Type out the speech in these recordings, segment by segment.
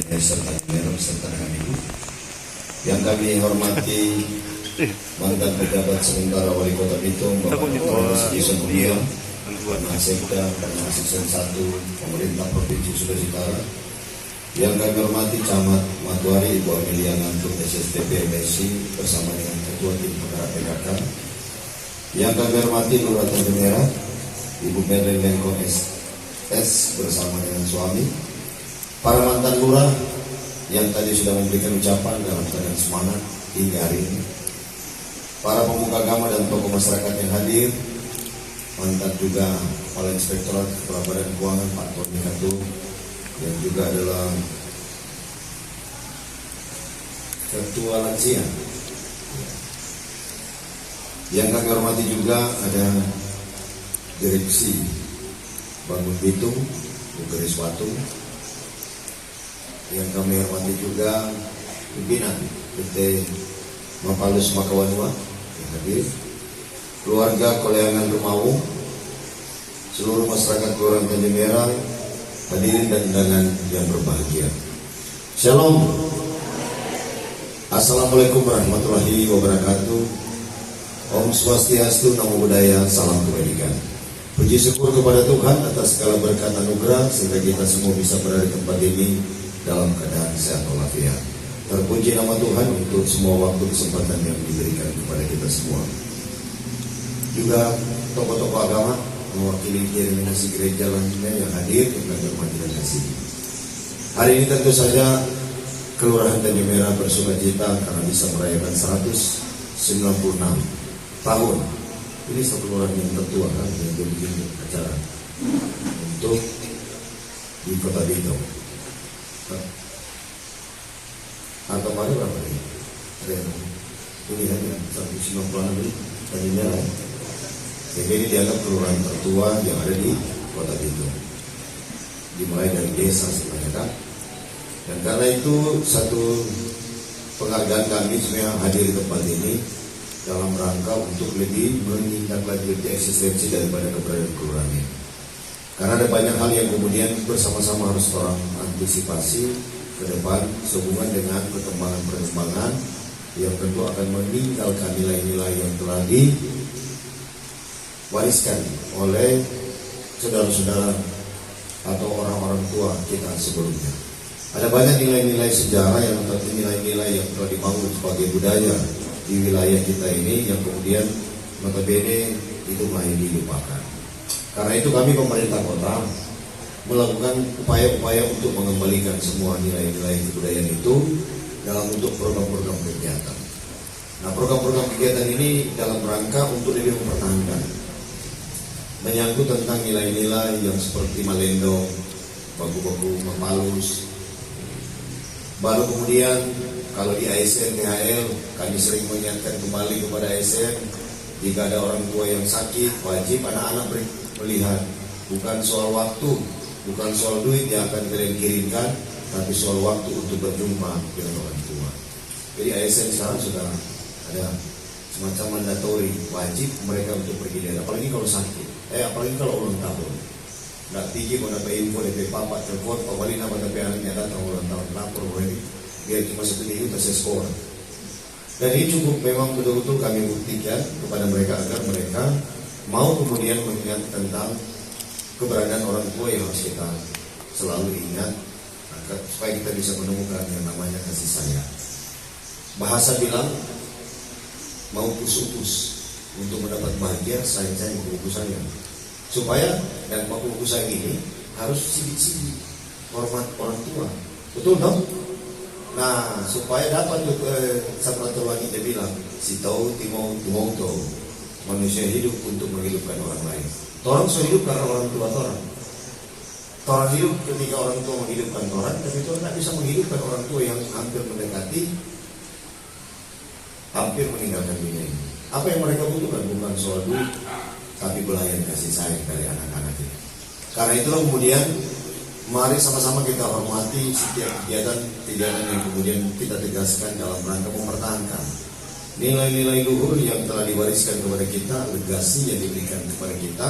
serta Merem serta kami yang kami hormati mantan pejabat sementara Wali Kota Bitung Bapak Setiawan Mulia, Sekda dan Asisten 1 Pemerintah Provinsi Sulawesi Utara, yang kami hormati Camat Matuari Ibu Amelia Ngantuk SSTP MSI bersama dengan Ketua Tim Penggerak PKK, yang kami hormati Lurah Tanjung Merah Ibu Merlin Lengko SS bersama dengan suami, para mantan lurah yang tadi sudah memberikan ucapan dalam keadaan semangat hingga hari ini, para pemuka agama dan tokoh masyarakat yang hadir, mantan juga Kepala Inspektorat Kepala Badan Keuangan Pak Tony Katu, yang juga adalah Ketua Lansia. Yang kami hormati juga ada Direksi Bangun Bitung, Bu Garis Watu. Yang kami hormati juga pimpinan PT Mapalus Makawanua yang hadir, keluarga Koleangan Rumau, seluruh masyarakat Kelurahan Tanjung Merah, hadirin dan undangan yang berbahagia. Shalom. Assalamualaikum warahmatullahi wabarakatuh. Om Swastiastu, Namo Buddhaya, salam kebajikan. Puji syukur kepada Tuhan atas segala berkat anugerah sehingga kita semua bisa berada di tempat ini dalam keadaan sehat walafiat. Terpuji nama Tuhan untuk semua waktu kesempatan yang diberikan kepada kita semua. Juga tokoh-tokoh agama mewakili denominasi gereja lainnya yang hadir yang kami hormati dan kasihi. Hari ini tentu saja Kelurahan Tanjung Merah bersukacita karena bisa merayakan 196 tahun. Ini satu kelurahan yang tertua kan yang bikin acara untuk di Kota Bitung. Atau mana berapa ini? Ada yang ini hanya 196 Tanjung Merah. Sehingga ini dianggap kelurahan tertua yang ada di Kota Bitung. Dimulai dari desa sebenarnya kan. Dan karena itu satu penghargaan kami sebenarnya hadir di tempat ini dalam rangka untuk lebih menindaklanjuti eksistensi daripada keberadaan kelurahan ini. Karena ada banyak hal yang kemudian bersama-sama harus orang antisipasi ke depan sehubungan dengan perkembangan-perkembangan yang tentu akan meninggalkan nilai-nilai yang telah diwariskan oleh saudara-saudara atau orang-orang tua kita sebelumnya. Ada banyak nilai-nilai sejarah yang tentu nilai-nilai yang telah dibangun sebagai budaya di wilayah kita ini yang kemudian notabene itu mulai dilupakan. Karena itu kami pemerintah kota melakukan upaya-upaya untuk mengembalikan semua nilai-nilai kebudayaan itu dalam bentuk program-program kegiatan. Nah, program-program kegiatan ini dalam rangka untuk lebih mempertahankan menyangkut tentang nilai-nilai yang seperti Malendong, baku-baku Mapalus. Baru kemudian kalau di ASN DHL kami sering mengingatkan kembali kepada ASN, jika ada orang tua yang sakit wajib anak-anak melihat, bukan soal waktu, bukan soal duit yang akan kalian kirimkan, tapi soal waktu untuk berjumpa dengan orang tua. Jadi ASN sekarang sudah ada semacam mandatori, wajib mereka untuk pergi daerah, apalagi kalau sakit, apalagi kalau ulang tahun. Nggak tinggi mau dapat info dari papa telepon, Pak Wali nama tapi anaknya datang ulang tahun, lapor ini biar cuma satu minggu kasih skor. Dan ini cukup memang betul-betul kami buktikan kepada mereka agar mereka mau kemudian mengingat tentang keberadaan orang tua yang harus kita selalu ingat agar supaya kita bisa menemukan yang namanya kasih sayang. Bahasa bilang mau kus-kus untuk mendapat bahagia sayang-sayang kuku sayang. Supaya dan kuku sayang ini harus sidik-sidik hormat orang tua. Betul dong? Nah, supaya dapat Sabratul Wani dia bilang, si tahu timau tahu manusia hidup untuk menghidupkan orang lain. Orang sudah hidup karena orang tua orang. Orang hidup ketika orang tua menghidupkan orang, tapi itu tidak bisa menghidupkan orang tua yang hampir mendekati, hampir meninggalkan dunia ini. Apa yang mereka butuhkan bukan soal duit, tapi belayan kasih sayang dari anak-anak ini. Karena itulah kemudian mari sama-sama kita hormati setiap kegiatan yang kemudian kita tegaskan dalam rangka mempertahankan nilai-nilai luhur yang telah diwariskan kepada kita, legasi yang diberikan kepada kita,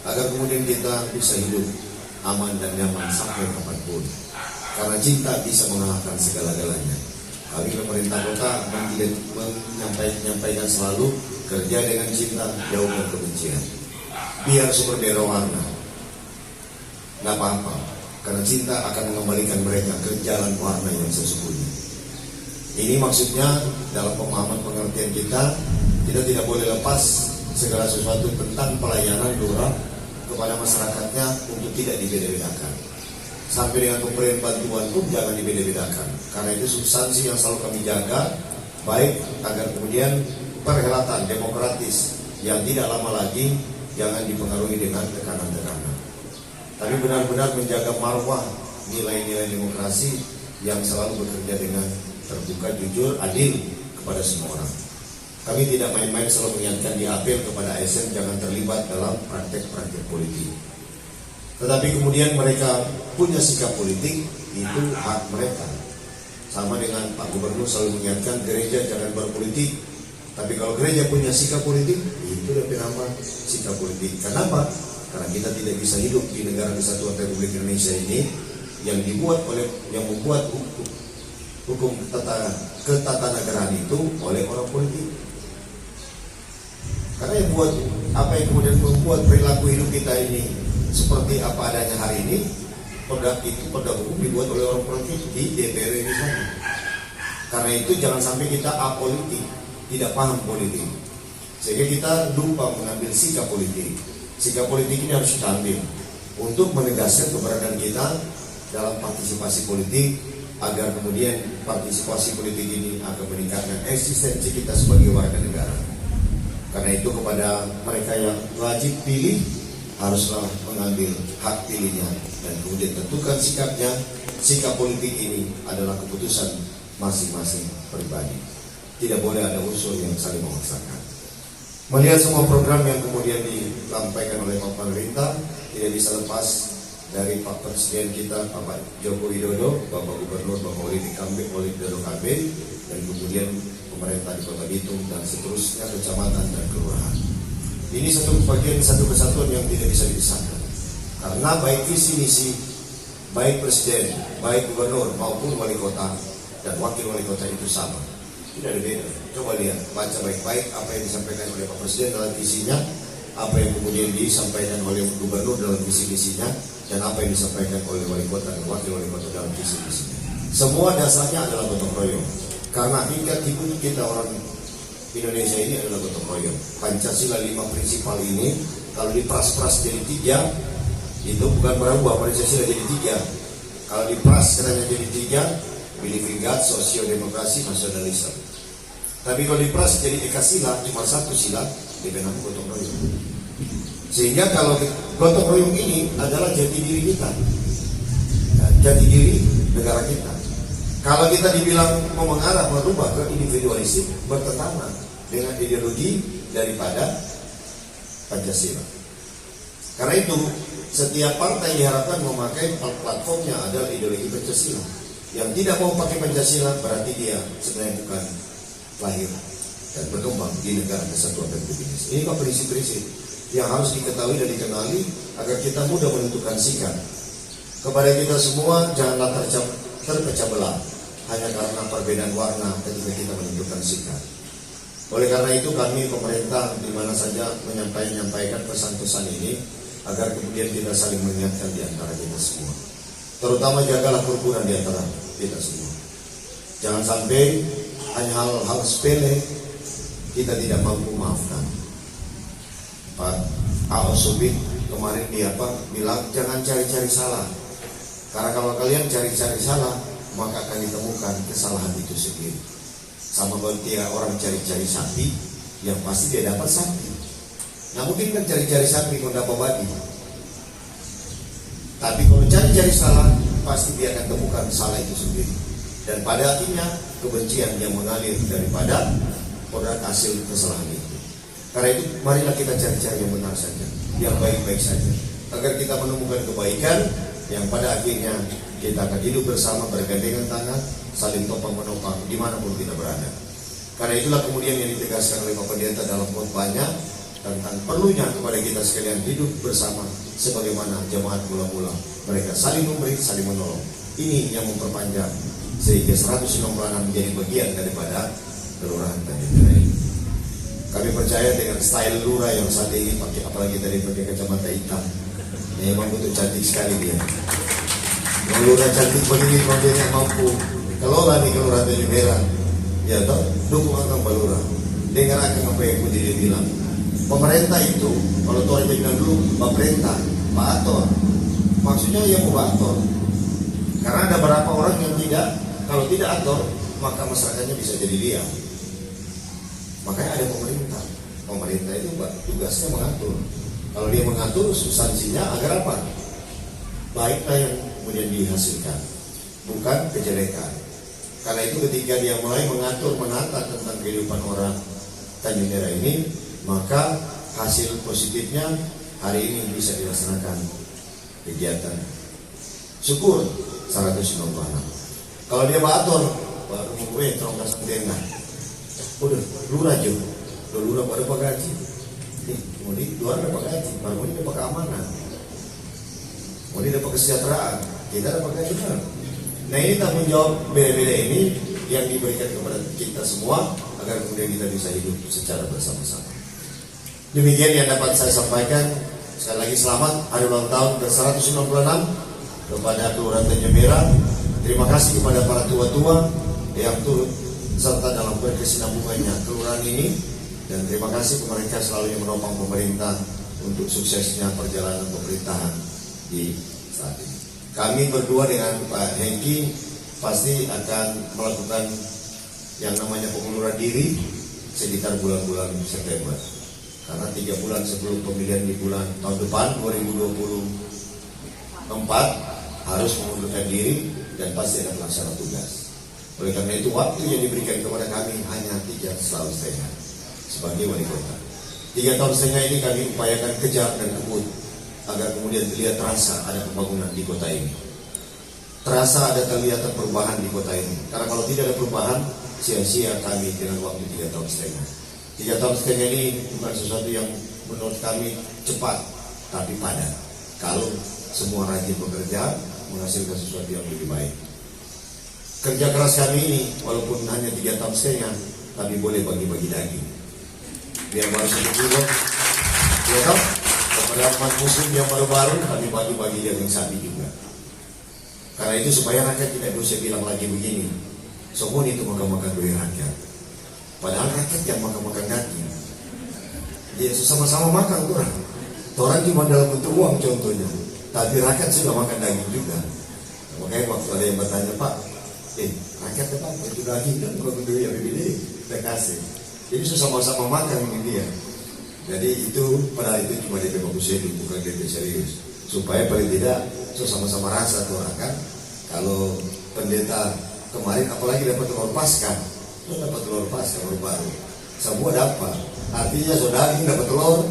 agar kemudian kita bisa hidup aman dan nyaman sampai kapanpun. karena cinta bisa mengalahkan segala-galanya. Kami pemerintah kota menyampaikan selalu kerja dengan cinta, jauhkan kebencian. Biar super beda warna, nggak apa-apa, karena cinta akan mengembalikan mereka ke jalan warna yang sesungguhnya. Ini maksudnya dalam pemahaman pengertian kita tidak boleh lepas segala sesuatu tentang pelayanan lurah kepada masyarakatnya untuk tidak dibeda-bedakan. Sampai dengan pemberian bantuan pun jangan dibeda-bedakan. Karena itu substansi yang selalu kami jaga, baik agar kemudian perhelatan demokratis yang tidak lama lagi jangan dipengaruhi dengan tekanan-tekanan. Tapi benar-benar menjaga marwah nilai-nilai demokrasi yang selalu bekerja dengan terbuka, jujur, adil kepada semua orang. Kami tidak main-main selalu mengingatkan di apel kepada ASN jangan terlibat dalam praktek-praktek politik. Tetapi kemudian mereka punya sikap politik, itu hak mereka. Sama dengan Pak Gubernur selalu mengingatkan gereja jangan berpolitik. Tapi kalau gereja punya sikap politik, itu lebih nama sikap politik. Kenapa? Karena kita tidak bisa hidup di negara kesatuan Republik Indonesia ini yang membuat hukum ketatanegaraan itu oleh orang politik. Karena yang kemudian membuat perilaku hidup kita ini seperti apa adanya hari ini, produk hukum dibuat oleh orang politik di DPR ini saja. Karena itu jangan sampai kita apolitik, tidak paham politik, sehingga kita lupa mengambil sikap politik. Sikap politik ini harus kita ambil untuk menegaskan keberadaan kita dalam partisipasi politik, agar kemudian partisipasi politik ini akan meningkatkan eksistensi kita sebagai warga negara. Karena itu kepada mereka yang wajib pilih, haruslah mengambil hak pilihnya dan kemudian tentukan sikapnya. Sikap politik ini adalah keputusan masing-masing pribadi. Tidak boleh ada unsur yang saling memaksakan. Melihat semua program yang kemudian disampaikan oleh Pak Pemerintah, tidak bisa lepas dari Pak Presiden kita, Bapak Joko Widodo, Bapak Gubernur, Bapak Wali Dodo KB, dan kemudian pemerintah di Kota Bitung dan seterusnya kecamatan dan kelurahan. Ini satu kesatuan yang tidak bisa dipisahkan. Karena baik visi misi, baik presiden, baik gubernur maupun wali kota dan wakil wali kota itu sama. Tidak ada beda. Coba lihat, baca baik-baik apa yang disampaikan oleh Pak Presiden dalam visinya, apa yang kemudian disampaikan oleh gubernur dalam visi misinya, dan apa yang disampaikan oleh wali kota dan wakil wali kota dalam visi misinya. Semua dasarnya adalah gotong royong. Karena tingkat hidup kita orang Indonesia ini adalah gotong royong. Pancasila 5 prinsipal ini kalau diperas-peras jadi 3, itu bukan merubah Pancasila jadi 3. Kalau diperas katanya jadi 3, belief in God, sosio-demokrasi, nasionalisme. Tapi kalau diperas jadi ekasila, cuma 1 sila, dibenam gotong royong. Sehingga kalau gotong royong ini adalah jati diri kita, jati diri negara kita. Kalau kita dibilang mau mengarah merubah ke individualistik, bertentangan dengan ideologi daripada Pancasila. Karena itu setiap partai diharapkan memakai platformnya adalah ideologi Pancasila. Yang tidak mau pakai Pancasila berarti dia sebenarnya bukan lahir dan berkembang di negara kesatuan Republik Indonesia. Ini kok prinsip-prinsip yang harus diketahui dan dikenali agar kita mudah menentukan sikap. Kepada kita semua janganlah terpecah belah hanya karena perbedaan warna ketika kita menentukan sikap. Oleh karena itu kami pemerintah di mana saja menyampaikan pesan-pesan ini agar kemudian kita saling mengingatkan di antara kita semua. Terutama jagalah kerukunan di antara kita semua. Jangan sampai hanya hal-hal sepele kita tidak mampu maafkan. Pak Al-Subit kemarin bilang jangan cari-cari salah. Karena kalau kalian cari-cari salah, maka akan ditemukan kesalahan itu sendiri. Sama seperti orang cari-cari sapi, yang pasti dia dapat sapi. Nah mungkin kan cari-cari sapi kalau dapat babi. Tapi kalau cari-cari salah, pasti dia akan temukan salah itu sendiri. Dan pada akhirnya kebencian yang mengalir daripada produk hasil kesalahan itu. Karena itu marilah kita cari-cari yang benar saja, yang baik-baik saja, agar kita menemukan kebaikan yang pada akhirnya kita akan hidup bersama bergandengan tangan, saling topang menopang dimanapun kita berada. Karena itulah kemudian yang ditegaskan oleh Bapak Pendeta dalam khotbahnya tentang perlunya kepada kita sekalian hidup bersama sebagaimana jemaat mula-mula mereka saling memberi, saling menolong. Ini yang memperpanjang sehingga 196 menjadi bagian daripada kelurahan Tanjung Merah ini. Kami percaya dengan style lurah yang saat ini pakai, apalagi tadi pakai kacamata hitam, memang betul cantik sekali dia. Kalau lurah cantik begini, kalau dia yang mampu kelola di kelurahan Tanjung Merah, ya toh, dukung akan Pak Lurah. Dengar akan apa yang dia bilang. Pemerintah itu, kalau tuan bilang dulu, pemerintah, Pak Ator, maksudnya ya Pak Ator. Karena ada beberapa orang yang tidak, kalau tidak ator, maka masyarakatnya bisa jadi diam. Makanya ada pemerintah. Pemerintah itu tugasnya mengatur. Kalau dia mengatur, substansinya agar apa? Baiklah yang kemudian dihasilkan, bukan kejelekan. Karena itu ketika dia mulai mengatur, menata tentang kehidupan orang Tanjung Merah ini, maka hasil positifnya hari ini bisa dilaksanakan kegiatan syukur 196. Kalau dia bator, baru gue terongkas tengah. Udah lurah juga, lurah pada pagaji. Nih, mau di luar dapat gaji, baru ini dapat keamanan, mau di dapat kesejahteraan, kita dapat keadilan. Nah ini tanggung jawab beda-beda ini yang diberikan kepada kita semua agar kemudian kita bisa hidup secara bersama-sama. Demikian yang dapat saya sampaikan. Sekali lagi selamat hari ulang tahun ke-196 kepada Kelurahan Tanjung Merah. Terima kasih kepada para tua-tua yang turut serta dalam berkesinambungannya kelurahan ini, dan terima kasih kepada mereka selalu yang menopang pemerintah untuk suksesnya perjalanan pemerintahan di saat ini. Kami berdua dengan Pak Hengki pasti akan melakukan yang namanya pengunduran diri sekitar bulan-bulan September. Karena 3 bulan sebelum pemilihan di bulan tahun depan 2024 harus mengundurkan diri dan pasti ada pelaksana tugas. Oleh karena itu waktu yang diberikan kepada kami hanya 3 tahun setengah sebagai wali kota. 3 tahun setengah ini kami upayakan kejar dan kebut agar kemudian terlihat terasa ada pembangunan di kota ini. Terasa ada kelihatan perubahan di kota ini. Karena kalau tidak ada perubahan, sia-sia kami dengan waktu 3 tahun setengah. 3 tahun setengah ini bukan sesuatu yang menurut kami cepat, tapi padat. Kalau semua rajin bekerja, menghasilkan sesuatu yang lebih baik. Kerja keras kami ini, walaupun hanya 3 tahun setengah, tapi boleh bagi-bagi daging. Biar baru 1 kilo, ya toh? Kepada umat muslim yang baru-baru, kami bagi-bagi daging sapi juga. Karena itu supaya rakyat tidak bisa bilang lagi begini, semua itu makan-makan duit rakyat. Padahal rakyat yang makan-makan daging. Dia sama-sama makan orang. Orang cuma dalam bentuk uang contohnya, tapi rakyat sudah makan daging juga. Makanya waktu ada yang bertanya, Pak, rakyat apa? Itu daging dan kalau duit yang dibeli, kita kasih. Jadi sama-sama makan ini dia. Jadi itu pada itu cuma DP bagus hidup, bukan DP serius. Supaya paling tidak sama-sama rasa tuh orang kan. Kalau pendeta kemarin apalagi dapat telur pasca, lo dapat telur pasca baru-baru. Semua dapat. Artinya saudara ini dapat telur,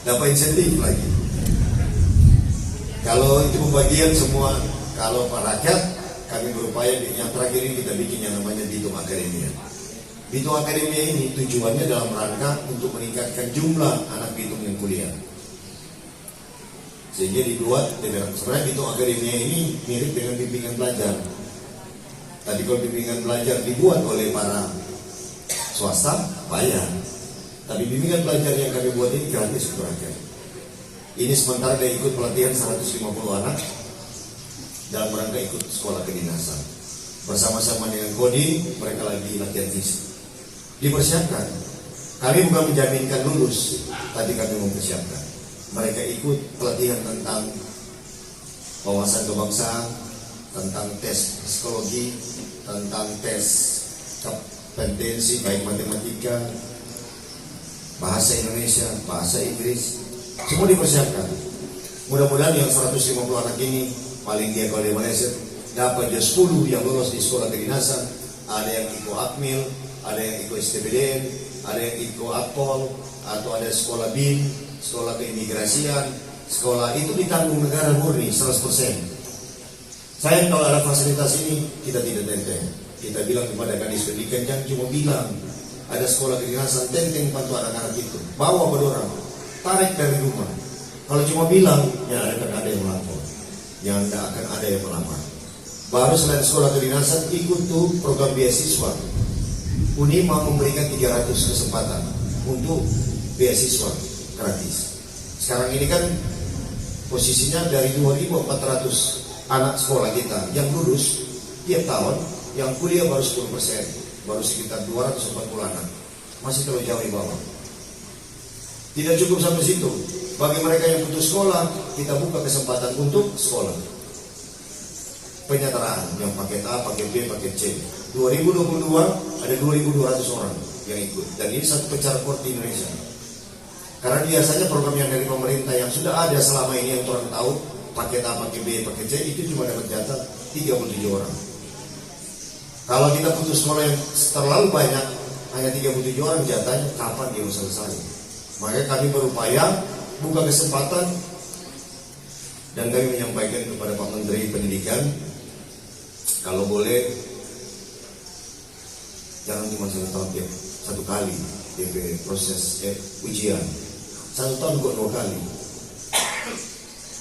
dapat insentif lagi. Kalau itu pembagian semua, kalau Pak rakyat, kami berupaya yang terakhir ini kita bikin yang namanya Bitung Akademia. Bitung Akademia ini tujuannya dalam rangka untuk meningkatkan jumlah anak Bitung yang kuliah. Sehingga dibuat, sebenarnya Bitung Akademia ini mirip dengan bimbingan belajar. Tadi kalau bimbingan belajar dibuat oleh para swasta, bayar. Tapi bimbingan belajar yang kami buat ini gratis untuk rakyat. Ini sementara dia ikut pelatihan 150 anak dalam rangka ikut sekolah kedinasan. Bersama-sama dengan Kodi, mereka lagi latihan fisik. Dipersiapkan. Kami bukan menjaminkan lulus, tapi kami mempersiapkan. Mereka ikut pelatihan tentang wawasan kebangsaan, tentang tes psikologi, tentang tes kompetensi baik matematika, bahasa Indonesia, bahasa Inggris, semua dipersiapkan. Mudah-mudahan yang 150 anak ini paling dia kalau di Malaysia dapat dia 10 yang lolos di sekolah kedinasan, ada yang ikut Akmil, ada yang ikut STBDN, ada yang ikut Akpol, atau ada sekolah BIN, sekolah keimigrasian, sekolah itu ditanggung negara murni 100%. Sayang kalau ada fasilitas ini kita tidak tenteng. Kita bilang kepada Kadis Pendidikan jangan cuma bilang ada sekolah kedinasan, tenteng bantu anak-anak itu, bawa berdorong, tarik dari rumah. Kalau cuma bilang, ya ada yang melapor. yang tidak akan ada yang melamar. Baru selain sekolah kedinasan, ikut tuh program beasiswa. Unima memberikan 300 kesempatan untuk beasiswa gratis. Sekarang ini kan posisinya dari 2.400 anak sekolah kita yang lulus tiap tahun, yang kuliah baru 10%, baru sekitar 240 anak. Masih terlalu jauh di bawah. Tidak cukup sampai situ. Bagi mereka yang putus sekolah, kita buka kesempatan untuk sekolah. Penyetaraan yang paket A, paket B, paket C. 2022 ada 2.200 orang yang ikut. Dan ini satu pecah rekor di Indonesia. Karena biasanya program yang dari pemerintah yang sudah ada selama ini yang orang tahu, paket A, paket B, paket C, itu cuma dapat jatah 37 orang. Kalau kita putus sekolah yang terlalu banyak, hanya 37 orang jatahnya, kapan dia mau selesai? Maka kami berupaya buka kesempatan dan kami menyampaikan kepada Pak Menteri Pendidikan, kalau boleh jangan cuma 1 tahun ya, 1 kali DP proses ujian, 1 tahun kok 2 kali.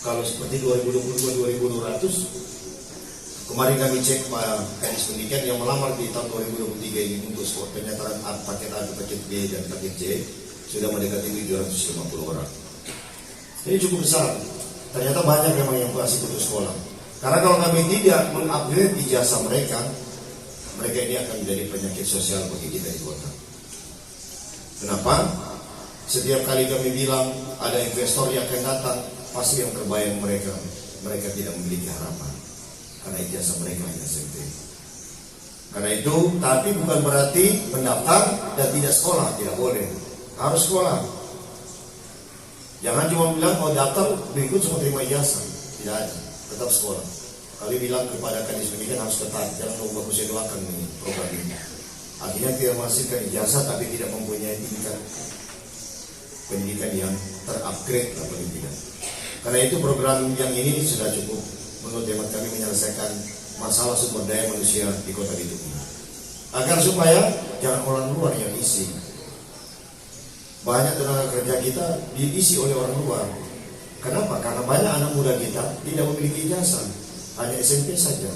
Kalau seperti 2022 2.200, kemarin kami cek Pak Kadis Pendidikan yang melamar di tahun 2023 ini untuk sekolah penyetaraan paket A, paket B dan paket C sudah mendekati 750 orang. Ini cukup besar. Ternyata banyak memang yang masih putus sekolah. Karena kalau kami tidak mengupgrade ijazah mereka, mereka ini akan menjadi penyakit sosial bagi kita di kota. Kenapa? Setiap kali kami bilang ada investor yang akan datang, pasti yang terbayang mereka tidak memiliki harapan. Karena ijazah mereka hanya SMP. Karena itu, tapi bukan berarti mendaftar dan tidak sekolah, tidak boleh. Harus sekolah. Jangan cuma bilang kalau daftar berikut cuma terima ijazah. Tidak ada, tetap sekolah. Kali bilang kepada Kadis Pendidikan harus ketat, jangan lupa bagus doakan ini program ini. Akhirnya kita menghasilkan ijazah tapi tidak mempunyai tingkat pendidikan yang terupgrade atau tidak. Karena itu program yang ini sudah cukup menurut hemat kami menyelesaikan masalah sumber daya manusia di kota Bitung ini. Agar supaya jangan orang luar yang isi. Banyak tenaga kerja kita diisi oleh orang luar. Kenapa? Karena banyak anak muda kita tidak memiliki ijazah, hanya SMP saja.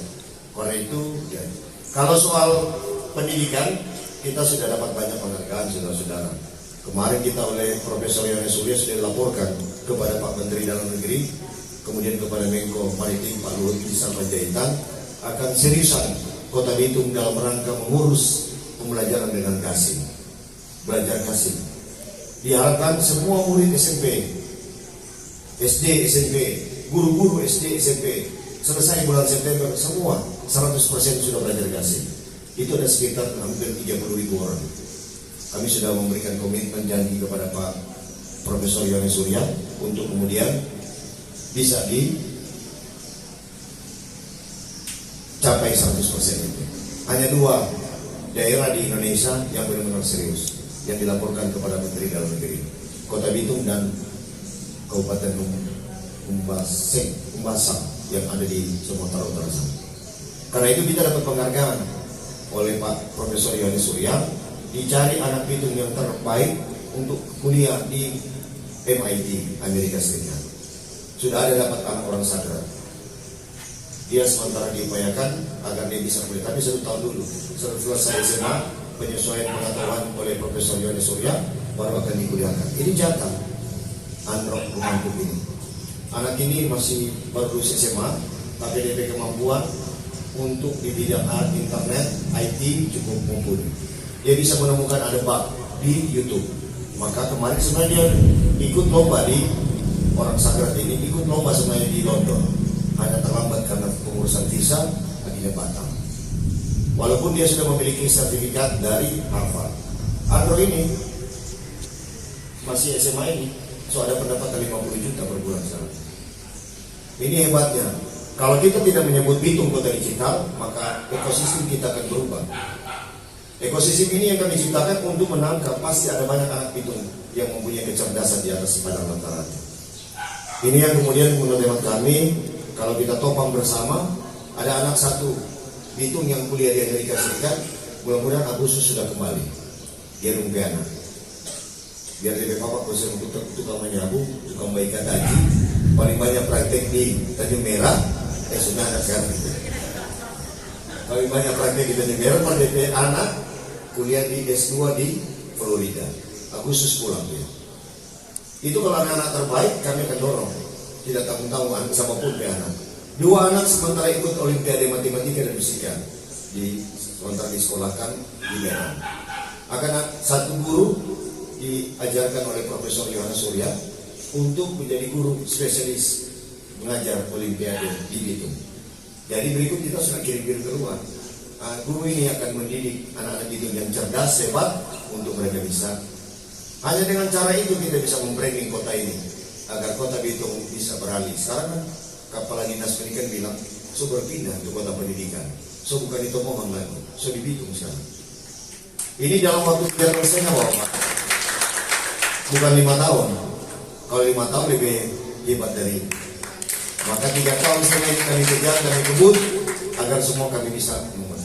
Karena itu, ya. Kalau soal pendidikan, kita sudah dapat banyak penghargaan, saudara-saudara. Kemarin kita oleh Profesor Yohanes Surya sudah dilaporkan kepada Pak Menteri Dalam Negeri, kemudian kepada Menko Maritim Pak Luhut Binsar Panjaitan, akan seriusan Kota Bitung dalam rangka mengurus pembelajaran dengan kasih, belajar kasih. Diharapkan semua murid SMP, SD, SMP, guru-guru SD, SMP, selesai bulan September semua 100% sudah belajar kasih. Itu ada sekitar hampir 30.000 orang. Kami sudah memberikan komitmen janji kepada Pak Profesor Yohanes Surya untuk kemudian bisa dicapai 100% itu. Hanya 2 daerah di Indonesia yang benar-benar serius yang dilaporkan kepada Menteri Dalam Negeri, Kota Bitung dan Kabupaten Umbasang yang ada di Sumatera Utara. Karena itu kita dapat penghargaan oleh Pak Profesor Yohanes Surya, dicari anak Bitung yang terbaik untuk kuliah di MIT Amerika Serikat. Sudah ada dapat anak orang sadar. Dia sementara diupayakan agar dia bisa kuliah, tapi 1 tahun dulu. Setelah selesai SMA, penyesuaian pengetahuan oleh Profesor Yohanes Surya baru akan dikuliahkan. Ini jatah Androk Rumangkup ini. Anak ini masih baru lulus SMA, tapi DP kemampuan untuk di bidang internet, IT cukup mumpuni. Dia bisa menemukan ada bug di YouTube. Maka kemarin sebenarnya dia ikut lomba di orang Sagrat ini, ikut lomba sebenarnya di London. Hanya terlambat karena pengurusan visa, akhirnya batal. Walaupun dia sudah memiliki sertifikat dari Harvard. Andro ini masih SMA ini, so ada pendapatan 50 juta per bulan sekarang. Ini hebatnya. Kalau kita tidak menyebut Bitung kota digital, maka ekosistem kita akan berubah. Ekosistem ini yang kami ciptakan untuk menangkap, pasti ada banyak anak Bitung yang mempunyai kecerdasan di atas padang rata-rata. Ini yang kemudian menurut hemat kami, kalau kita topang bersama, ada anak 1 Bitung yang kuliah di Amerika Serikat, mudah-mudahan Agustus sudah kembali. Dia rumpiana. Biar DP Bapak bisa untuk tukang menyabu, tukang baikkan haji, paling banyak praktek di Tanjung Merah, sudah ada sekarang. Paling banyak praktek di Tanjung Merah, pada DP anak kuliah di S2 di Florida. Agustus pulang dia. Itu kalau anak terbaik kami akan dorong. Tidak tanggung-tanggung siapapun ke anak. 2 anak sementara ikut Olimpiade Matematika dan Fisika di sementara disekolahkan di Medan. Akan 1 guru diajarkan oleh Profesor Yohanes Surya untuk menjadi guru spesialis mengajar Olimpiade di Bitung. Jadi berikut kita sudah kirim-kirim keluar. Guru ini akan mendidik anak-anak Bitung yang cerdas, hebat untuk mereka bisa. Hanya dengan cara itu kita bisa membranding kota ini agar kota Bitung bisa beralih. Sekarang kan Kepala Dinas Pendidikan bilang, so berpindah ke kota pendidikan. So bukan di Tomohon lagi, so di Bitung sekarang. Ini dalam waktu 3 tahun setengah Bapak. Bukan 5 tahun. Kalau 5 tahun lebih hebat dari ini. Maka 3 tahun setengah ini kami kejar, kami kebut agar semua kami bisa.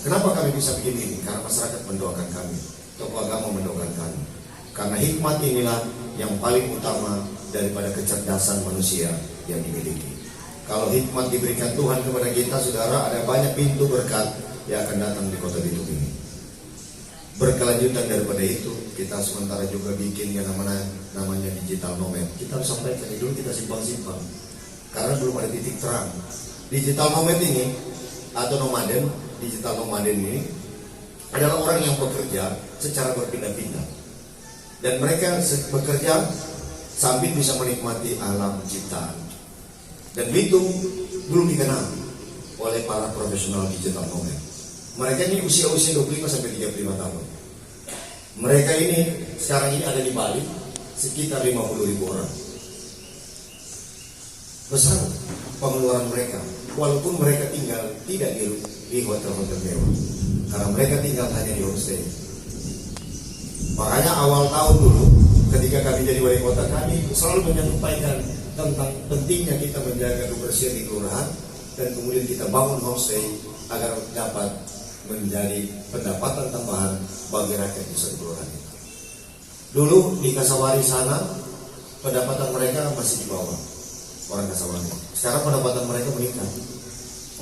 Kenapa kami bisa begini ini? Karena masyarakat mendoakan kami, tokoh agama mendoakan kami. Karena hikmat inilah yang paling utama daripada kecerdasan manusia yang dimiliki. Kalau hikmat diberikan Tuhan kepada kita, saudara, ada banyak pintu berkat yang akan datang di kota Bitung ini. Berkelanjutan daripada itu, kita sementara juga bikin yang namanya digital nomad. Kita harus sampaikan dulu, kita simpang-simpang karena belum ada titik terang. Digital nomad ini atau nomaden, digital nomaden ini adalah orang yang bekerja secara berpindah-pindah, dan mereka bekerja sambil bisa menikmati alam ciptaan. Dan Bitung belum dikenal oleh para profesional digital nomad. Mereka ini usia-usia 25 sampai 35 tahun. Mereka ini sekarang ini ada di Bali sekitar 50.000 orang. Besar pengeluaran mereka, walaupun mereka tinggal tidak di hotel-hotel mewah, karena mereka tinggal hanya di homestay. Makanya awal tahun dulu ketika kami jadi wali kota, kami selalu menyampaikan tentang pentingnya kita menjaga kebersihan di kelurahan, dan kemudian kita bangun homestay agar dapat menjadi pendapatan tambahan bagi rakyat di satu kelurahan itu. Dulu di Kasawari sana pendapatan mereka masih di bawah orang Kasawari. Sekarang pendapatan mereka meningkat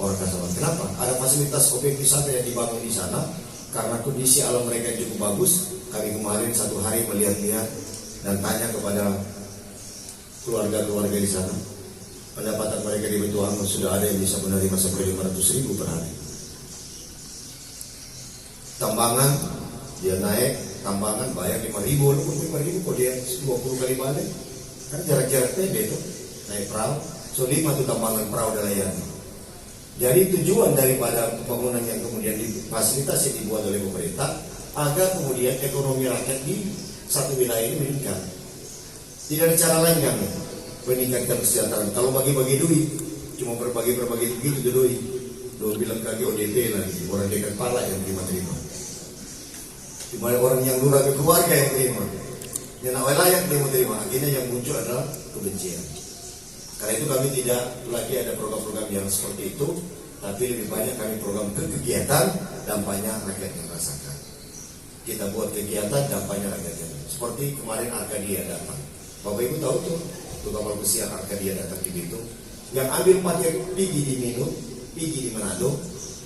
orang Kasawari. Kenapa? Ada fasilitas objek wisata yang dibangun di sana karena kondisi alam mereka yang cukup bagus. Kami kemarin 1 hari melihat-lihat dan tanya kepada keluarga-keluarga di sana. Pendapatan mereka di Betuang sudah ada yang bisa menerima sampai 500.000 per hari. Tambangan dia naik, tambangan bayar 5.000, 5.000 kok dia 20 kali balik. Kan jarak-jarak pendek itu naik perahu. So 5 itu tambangan perahu dan layani. Jadi tujuan daripada pembangunan yang kemudian difasilitasi dibuat oleh pemerintah agar kemudian ekonomi rakyat di satu wilayah ini meningkat. Tidak ada cara lain kan meningkatkan kesejahteraan. Kalau bagi-bagi duit, cuma berbagi begitu duit. Lo bilang kaki ODP lagi, orang dekat pala yang terima. Cuma orang yang lurah ke keluarga yang terima. Yang nak layak dia mau terima. Akhirnya yang muncul adalah kebencian. Karena itu kami tidak lagi ada program-program yang seperti itu, tapi lebih banyak kami program kegiatan, dampaknya rakyat yang rasakan. Kita buat kegiatan, dampaknya rakyat yang seperti kemarin Arkadia datang. Bapak Ibu tahu tuh kapal pesiar Arkadia datang di Bitung, yang ambil pakai pigi di Minuk, pigi di Manado,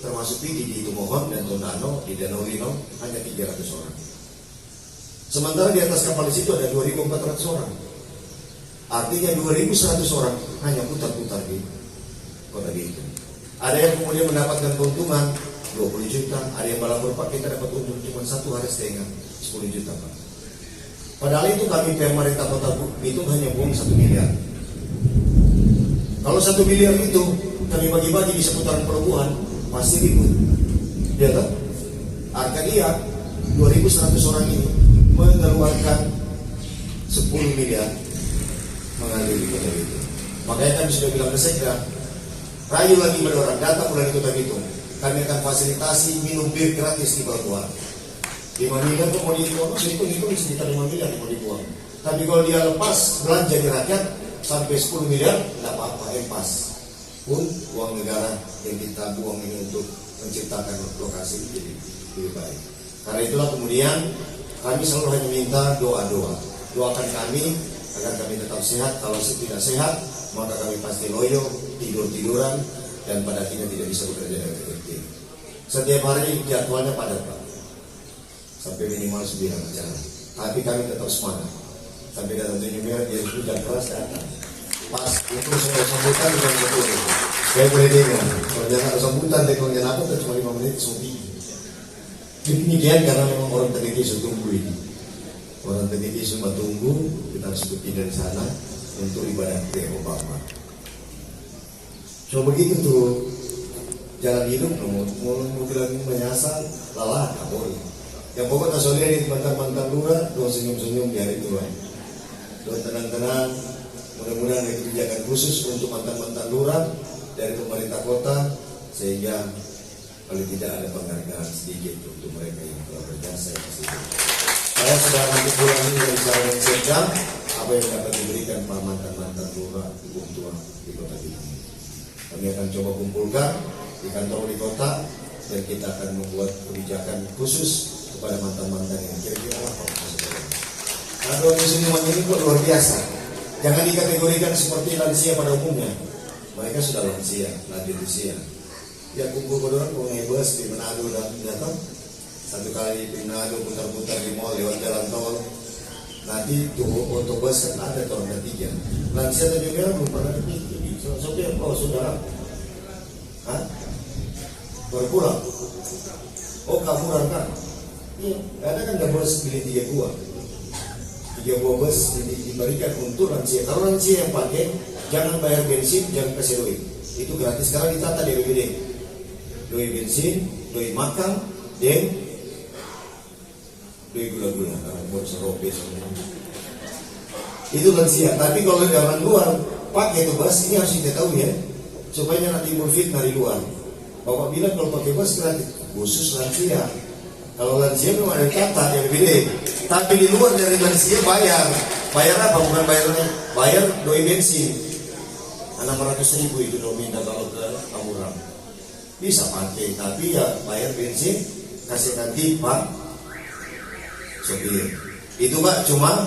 termasuk pigi di Tomohon dan Tondano, di Danau Lino, hanya 300 orang. Sementara di atas kapal di situ ada 2.400 orang. Artinya 2.100 orang hanya putar-putar di kota Bitung. Ada yang kemudian mendapatkan keuntungan 20 juta, ada yang balap berpak kita dapat untung cuma 1 hari setengah 10 juta Pak. Padahal itu kami pemerintah kota Bitung hanya buang 1 miliar. Kalau 1 miliar itu kami bagi-bagi di seputaran pelabuhan, pasti ribut. Ya kan? Arkadia 2.100 orang ini mengeluarkan 10 miliar mengalir di kota Bitung. Makanya kami sudah bilang ke Sekda, rayu lagi orang datang mulai di kota Bitung. Kami akan fasilitasi minum bir gratis di pelabuhan. 5 miliar itu mau dibuang, itu sekitar 5 miliar mau dibuang. Tapi kalau dia lepas belanja di rakyat sampai 10 miliar, tidak apa-apa, pas. Pun uang negara yang kita buang ini untuk menciptakan lokasi jadi lebih baik. Karena itulah kemudian kami selalu hanya minta doa-doa. Doakan kami agar kami tetap sehat. Kalau tidak sehat, maka kami pasti loyo, tidur-tiduran, dan pada akhirnya tidak bisa bekerja dengan efektif. Setiap hari jadwalnya padat Pak, sampai minimal 9 acara. Tapi kami tetap semangat. Sampai datang 7 Maret, dia hujan keras datang. Pas itu saya sambutan dengan betul. Saya boleh dengar. Kalau jangan sambutan, kalau jangan apa, cuma 5 menit supi. Demikian karena memang orang Tenggiti sudah tunggu ini. Orang Tenggiti semua tunggu, kita harus berpindah di sana untuk ibadah ke Obama. So begitu tuh jalan hidup, mau bilang menyasar, lelah, tak boleh. Yang pokok tak soleh di mantan-mantan lurah, doa senyum-senyum di hari tua. Doa tenang-tenang, mudah-mudahan ada kebijakan khusus untuk mantan-mantan lurah dari pemerintah kota, sehingga kalau tidak ada penghargaan sedikit untuk mereka yang telah berjasa. Saya sudah nanti pulang ini dari cara yang sedang, apa yang dapat diberikan para mantan-mantan lurah ibu tua di kota ini. Kami akan coba kumpulkan di kantor di kota, dan kita akan membuat kebijakan khusus kepada mantan-mantan yang kira-kira apa. Nah, doa senyuman ini kok luar biasa. Jangan dikategorikan seperti lansia pada umumnya. Mereka sudah lansia, lanjut usia. Ya kumpul kodorang mengenai bus di Manado dan datang satu kali di Manado putar-putar di mall lewat jalan tol. Nanti tuh untuk bus kan ada tahun ketiga. Lansia dan juga belum pernah dipilih. Sopir, oh saudara, baru pulang. Oh kamu kan? Iya, ada kan nggak boleh pilih 3 buah bus diberikan untuk lansia. Kalau lansia yang pakai, jangan bayar bensin, jangan kasih duit. Itu gratis. Sekarang ditata di RBD. Doi bensin, doi makan, dan doi gula-gula. Buat serobe semua. Itu lansia. Tapi kalau dari orang luar pakai itu bus, ini harus kita tahu ya, supaya nanti timbul fitnah dari luar. Bapak bilang kalau pakai bus gratis, khusus lansia. Kalau lansia memang ada kata yang beda. Tapi di luar dari lansia bayar. Bayar apa? Bukan bayarnya. Bayar doi bensin. 600.000 itu nominal kalau ke Kamurang. Bisa pakai, tapi ya bayar bensin, kasihkan tip Pak sopir. Itu Pak, cuma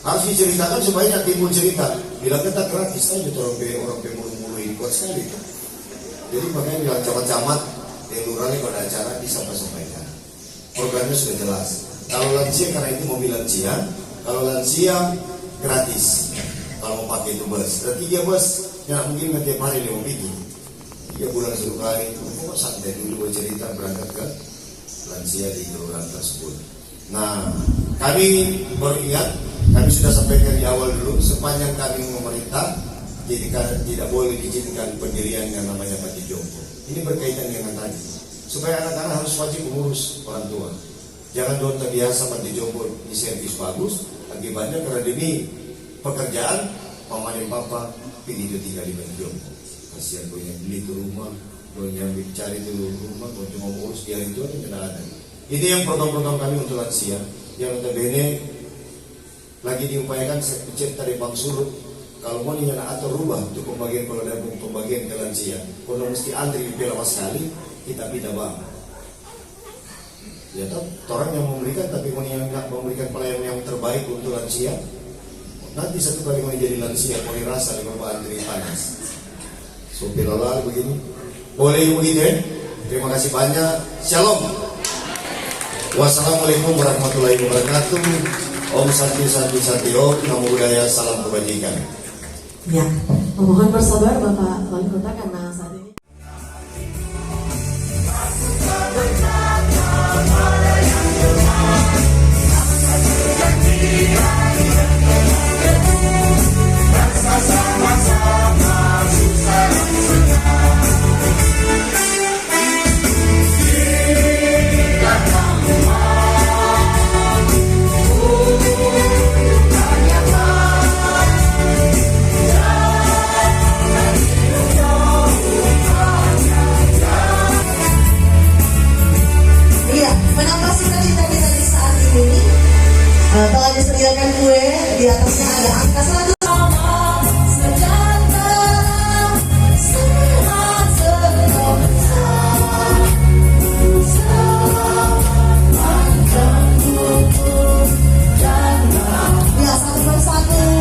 harus diceritakan supaya nanti timbul cerita. Bila kita gratis aja orang pemulu-mulu ini kuat sekali. Jadi makanya bilang camat-camat lurahnya kalau ada acara disampaikan. Programnya sudah jelas. Kalau lansia karena itu mobil lansia, kalau lansia gratis. Kalau mau pakai itu bus, ada 3 bus yang mungkin tiap hari 5 biji. 3 bulan 1 kali. Kok santai dulu bercerita berangkat ke lansia di kelurahan tersebut. Nah, kami beringat, kami sudah sampaikan di awal dulu, sepanjang kami memerintah, tidak boleh diizinkan pendirian yang namanya panti jompo. Ini berkaitan dengan tadi. Supaya anak-anak harus wajib mengurus orang tua. Jangan doang terbiasa panti jompo di servis bagus, akibatnya karena demi pekerjaan, paman dan papa pilih itu tinggal di panti jompo. Kasihan gue yang beli ke rumah, gue yang cari ke rumah, gue cuma mengurus dia itu tidak ada. Ini yang program-program kami untuk lansia, yang notabene lagi diupayakan pencipta dari Bang Surut. Kalau mau nyana atau rubah untuk pembagian, kalau ada pembagian ke lansia, kalau mesti antri lama sekali, kita pindah bang. Ya toh, orang yang memberikan tapi mau yang memberikan pelayanan yang terbaik untuk lansia. Nanti satu kali mau jadi lansia, mau dirasa di beberapa antri panas. Sopir lalu begini, boleh begitu ya? Terima kasih banyak. Shalom. Wassalamualaikum warahmatullahi wabarakatuh. Om Santi Santi Santi Om, Namo Buddhaya, salam kebajikan. Ya, mohon bersabar Bapak Wali Kota karena saat ini telah disediakan kue, di atasnya ada angka 100. Ya, satu persatu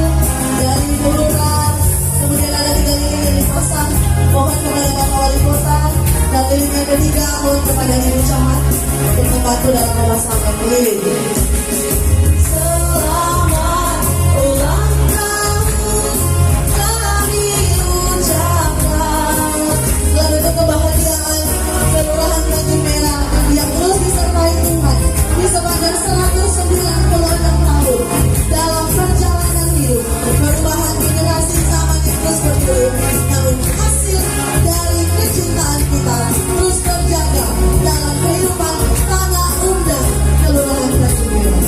kepada Ibu Camat untuk membantu dalam pemasangan lilin. Selamat ulang tahun kami ucapkan. Lalu untuk kebahagiaan Kelurahan Tanjung Merah yang terus disertai Tuhan di sepanjang 196 tahun dalam perjalanan hidup. Perubahan generasi zaman terus berturut, namun hasil dari kecintaan kita terus terjaga dalam kehidupan tanah undang Kelurahan Tanjung Merah.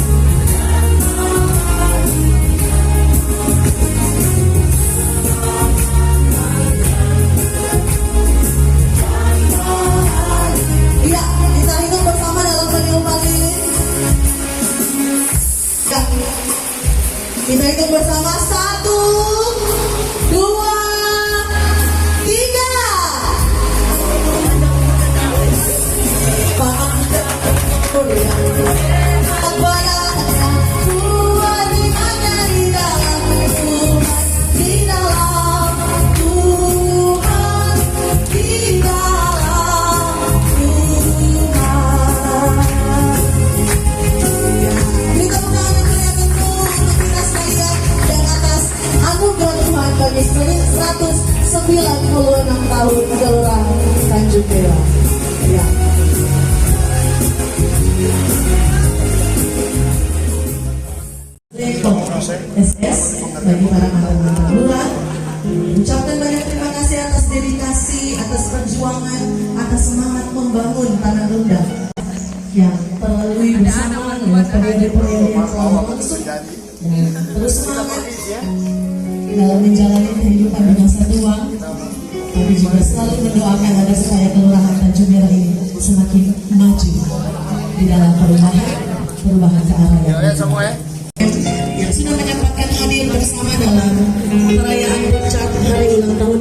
Iya, kita hitung bersama dalam peniupan lilin. Ya. Kita hitung bersama 1, 2, 3. Bagi 196 tahun Kelurahan Tanjung Merah. Ya. Leko SS bagi para mantan lurah, ucapkan banyak terima kasih atas dedikasi, atas perjuangan, atas semangat membangun tanah rendah yang terlalui bersama lewat periode-periode yang telah berlangsung. Terus semangat dalam menjalani kehidupan di masa tua. Kami juga selalu mendoakan agar supaya Kelurahan Tanjung Merah ini semakin maju di dalam perubahan ke arah yang sudah menyempatkan hadir bersama dalam perayaan puncak hari ulang tahun